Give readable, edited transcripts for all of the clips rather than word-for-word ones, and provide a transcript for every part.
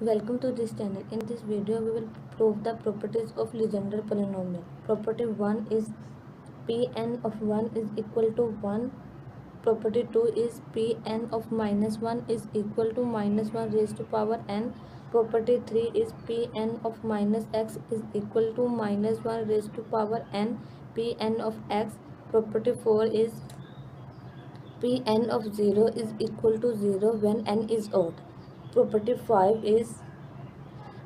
Welcome to this channel. In this video, we will prove the properties of Legendre polynomial. Property 1 is Pn of 1 is equal to 1. Property 2 is Pn of minus 1 is equal to minus 1 raised to power n. Property 3 is Pn of minus x is equal to minus 1 raised to power n. Pn of x. Property 4 is Pn of 0 is equal to 0 when n is odd. Property 5 is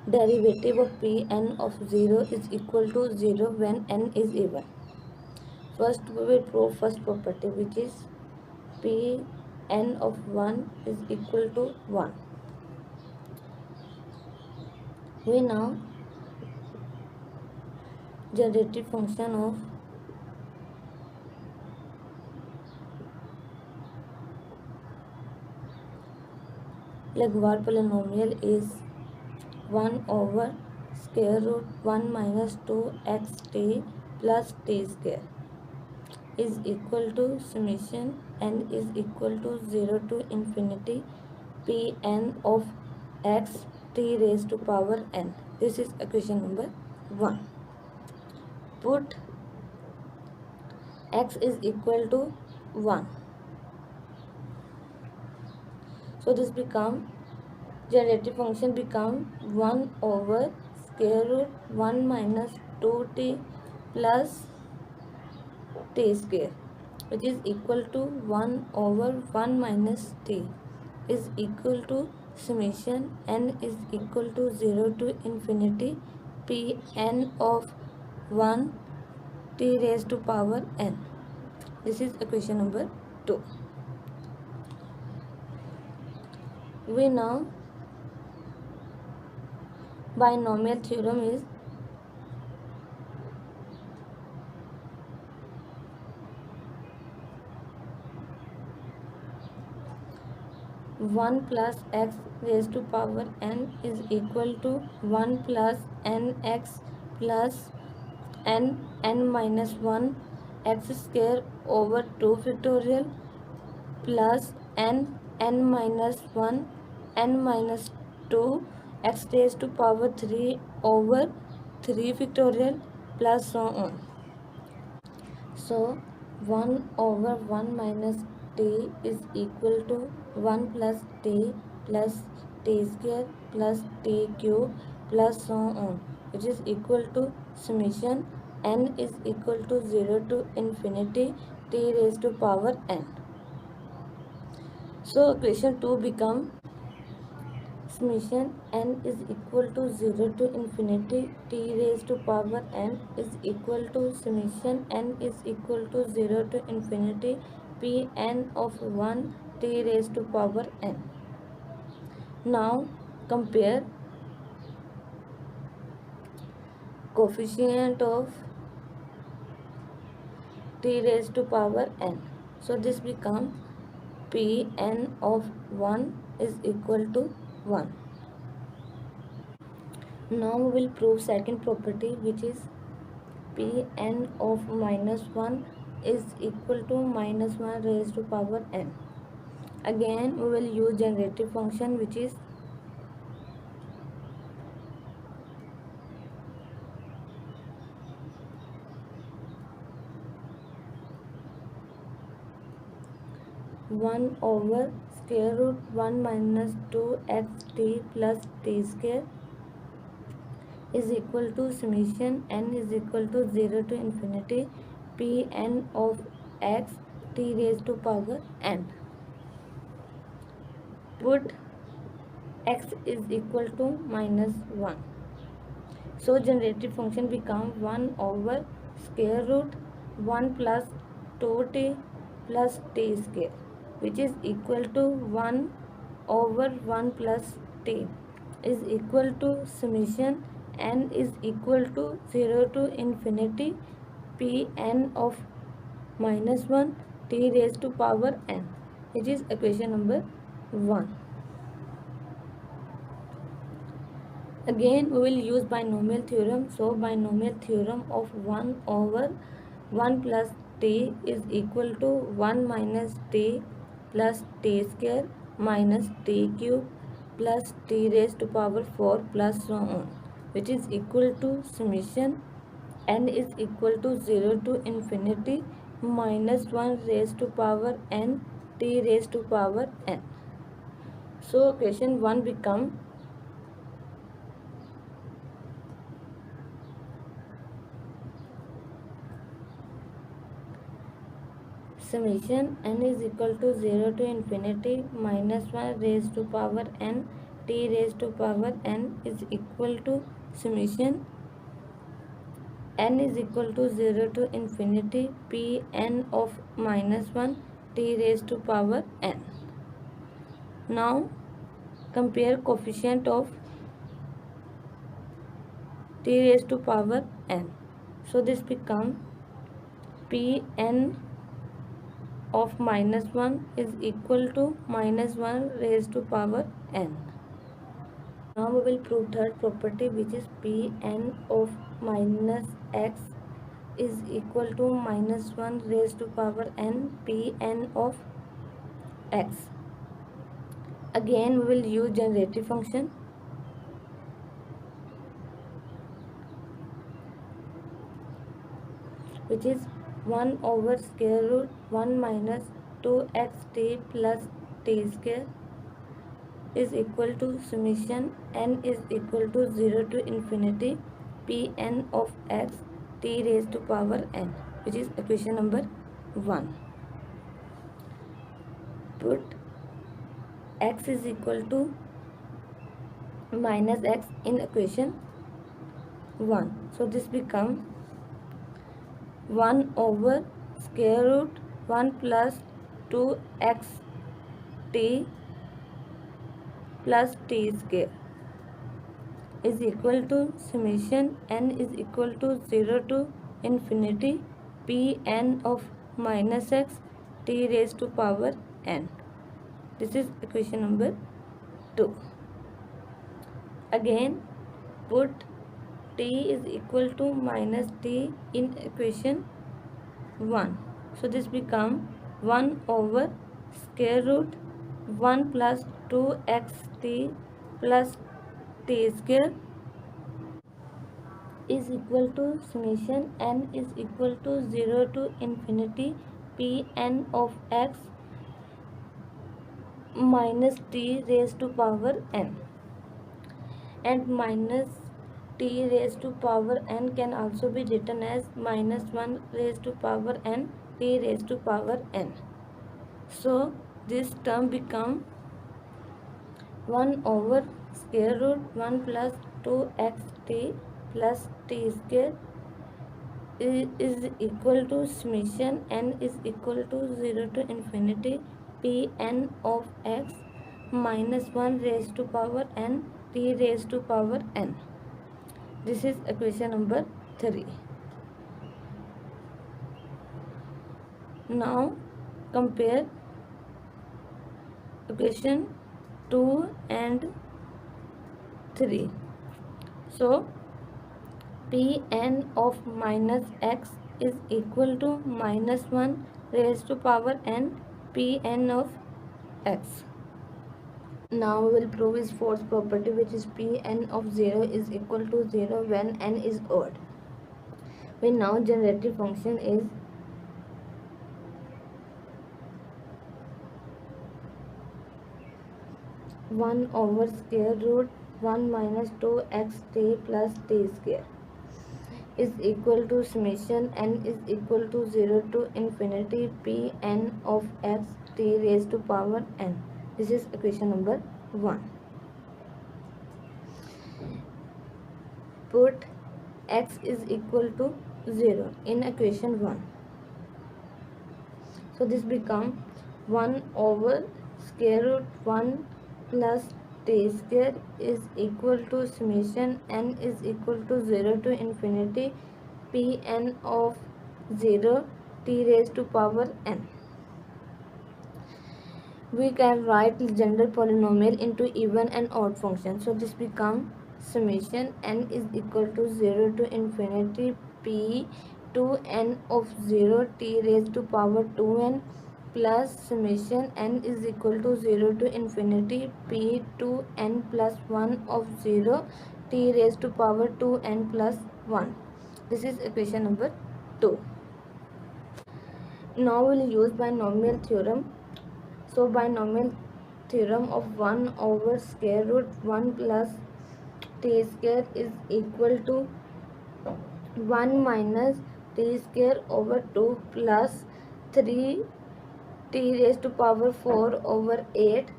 derivative of Pn of 0 is equal to 0 when n is even. First we will prove first property, which is Pn of 1 is equal to 1. We now generative function of Legendre polynomial is 1 over square root 1 minus 2xt plus t square is equal to summation n is equal to 0 to infinity Pn of x t raised to power n. This is equation number 1. Put x is equal to 1. So this become generative function become 1 over square root 1 minus 2t plus t square, which is equal to 1 over 1 minus t is equal to summation n is equal to 0 to infinity Pn of 1 t raised to power n. This is equation number 2. We now binomial theorem is one plus x raised to power n is equal to 1 plus nx plus n minus 1 x square over 2 factorial plus n minus 1 n minus 2 x raised to power 3 over 3 factorial plus so on. So 1 over 1 minus t is equal to 1 plus t square plus t cube plus so on, which is equal to summation n is equal to 0 to infinity t raised to power n. So equation 2 become summation n is equal to 0 to infinity t raised to power n is equal to summation n is equal to 0 to infinity Pn of 1 t raised to power n. Now compare coefficient of t raised to power n. So this become Pn of 1 is equal to 1. Now we will prove second property, which is Pn of minus 1 is equal to minus 1 raised to power n. Again we will use generative function, which is one over square root 1 minus 2xt plus t square is equal to summation n is equal to 0 to infinity Pn of x t raised to power n. Put x is equal to minus 1. So generative function become 1 over square root 1 plus 2t plus t square, which is equal to 1 over 1 plus t is equal to summation n is equal to 0 to infinity Pn of minus 1 t raised to power n, which is equation number 1. Again we will use binomial theorem. So binomial theorem of 1 over 1 plus t is equal to 1 minus t plus t square minus t cube plus t raised to power 4 plus so on, which is equal to summation n is equal to 0 to infinity minus 1 raised to power n t raised to power n. So question 1 become summation n is equal to 0 to infinity minus 1 raised to power n t raised to power n is equal to summation n is equal to 0 to infinity p n of minus 1 t raised to power n. Now compare coefficient of t raised to power n. So this become p n of minus 1 is equal to minus 1 raised to power n. Now we will prove third property, which is Pn of minus x is equal to minus 1 raised to power n Pn of x. Again we will use generative function, which is 1 over square root 1 minus 2xt plus t square is equal to summation n is equal to 0 to infinity Pn of x t raised to power n, which is equation number 1. Put x is equal to minus x in equation 1. So this become 1 over square root 1 plus 2xt plus t square is equal to summation n is equal to 0 to infinity Pn of minus x t raised to power n. This is equation number 2. Again put t is equal to minus t in equation 1. So this become 1 over square root 1 plus 2xt plus t square is equal to summation n is equal to 0 to infinity Pn of x minus t raised to power n. And minus t raised to power n can also be written as minus 1 raised to power n t raised to power n. So this term become 1 over square root 1 plus 2xt plus t square is equal to summation n is equal to 0 to infinity Pn of x minus 1 raised to power n t raised to power n. This is equation number 3. Now compare equation 2 and 3. So Pn of minus x is equal to minus 1 raised to power n Pn of x. Now we will prove his fourth property, which is Pn of 0 is equal to 0 when n is odd. We now generative function is one over square root 1 minus 2xt plus t square is equal to summation n is equal to 0 to infinity Pn of x t raised to power n. This is equation number 1. Put x is equal to 0 in equation 1. So this become 1 over square root 1 plus t square is equal to summation n is equal to 0 to infinity Pn of 0 t raised to power n. We can write general polynomial into even and odd function. So this become summation n is equal to 0 to infinity p 2n of 0 t raised to power 2n plus summation n is equal to 0 to infinity p to n plus 1 of 0 t raised to power 2n plus 1. This is equation number 2. Now we'll use binomial theorem. So binomial theorem of 1 over square root 1 plus t square is equal to 1 minus t square over 2 plus 3 t raised to power 4 over 8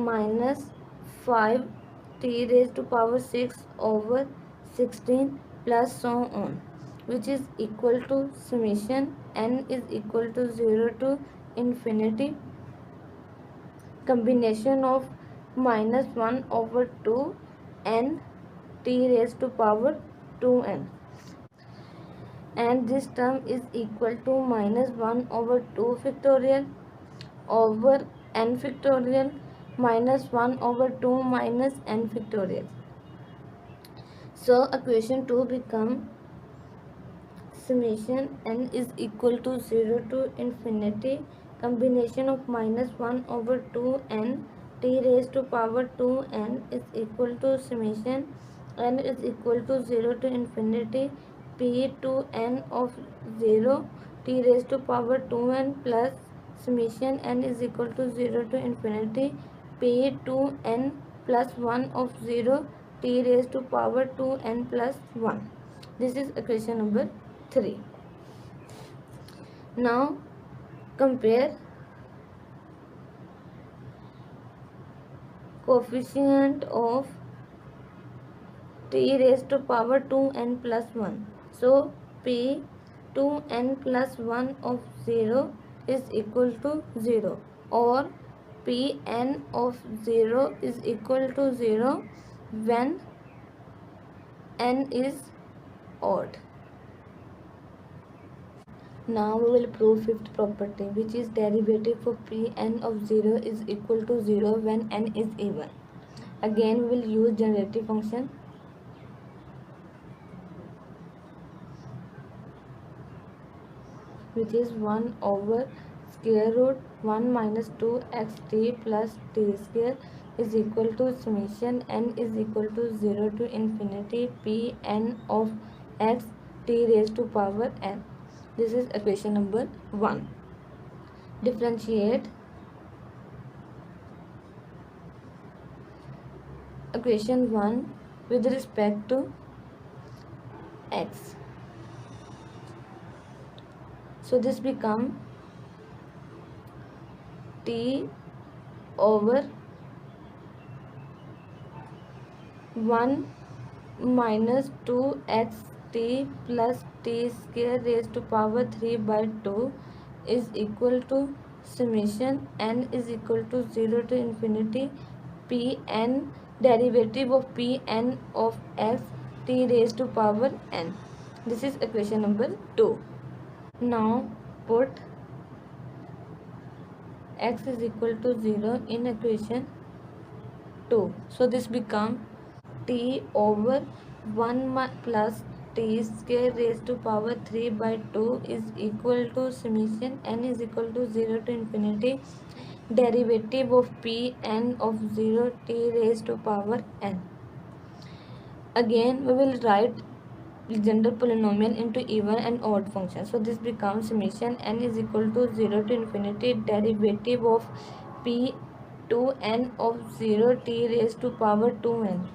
minus 5 t raised to power 6 over 16 plus so on, which is equal to summation n is equal to 0 to infinity combination of minus 1 over 2 n t raised to power 2n, and this term is equal to minus 1 over 2 factorial over n factorial minus 1 over 2 minus n factorial. So equation 2 become summation n is equal to 0 to infinity combination of minus 1 over 2 n t raised to power 2 n is equal to summation n is equal to 0 to infinity p to n of 0 t raised to power 2n plus summation n is equal to 0 to infinity p to n plus 1 of 0 t raised to power 2n plus 1. This is equation number 3. Now compare coefficient of t raised to power 2n plus 1. So p 2n plus 1 of 0 is equal to 0, or pn of 0 is equal to 0 when n is odd. Now we will prove fifth property, which is derivative of Pn of 0 is equal to 0 when n is even. Again we will use generative function. Which is 1 over square root 1 minus 2xt plus t square is equal to summation n is equal to 0 to infinity Pn of x t raised to power n. This is equation number 1. Differentiate equation 1 with respect to x. So this become t over 1 minus 2xt plus t square raised to power 3 by 2 is equal to summation n is equal to 0 to infinity Pn derivative of Pn of x t raised to power n. This is equation number 2. Now put x is equal to 0 in equation 2. So this become t over 1 plus t square raised to power 3 by 2 is equal to summation n is equal to 0 to infinity derivative of Pn of 0 t raised to power n. Again we will write Legendre polynomial into even and odd function. So this becomes summation n is equal to 0 to infinity derivative of p 2n of 0 t raised to power 2n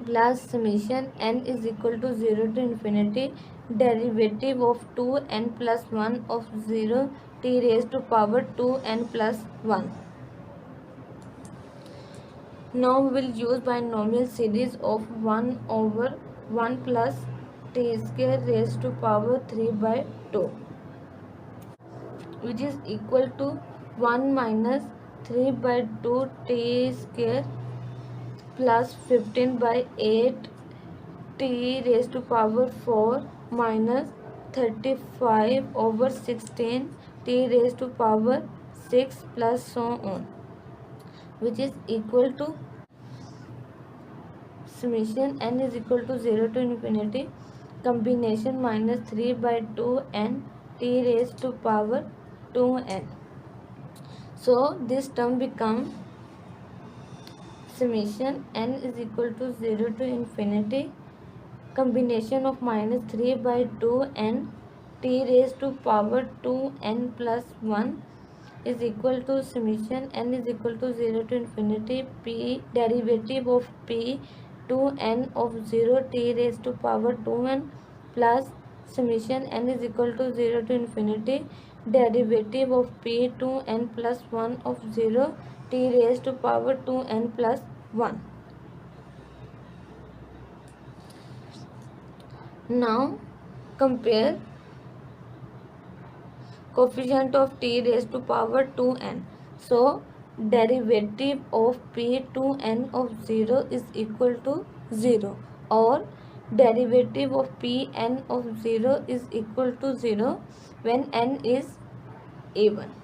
plus summation n is equal to 0 to infinity derivative of 2n plus 1 of 0 t raised to power 2n plus 1. Now we will use binomial series of 1 over 1 plus t square raised to power 3 by 2, which is equal to 1 minus 3 by 2 t square plus 15 by 8 t raised to power 4 minus 35 over 16 t raised to power 6 plus so on, which is equal to summation n is equal to 0 to infinity combination minus 3 by 2 n t raised to power 2n. So this term become summation n is equal to 0 to infinity combination of minus 3 by 2 n t raised to power 2 n plus 1 is equal to summation n is equal to 0 to infinity p derivative of p 2 n of 0 t raised to power 2n plus summation n is equal to 0 to infinity derivative of p 2 n plus 1 of 0 t raised to power 2 n plus 1. Now compare coefficient of t raised to power 2n. So derivative of p2n of 0 is equal to 0 or derivative of pn of 0 is equal to 0 when n is a1.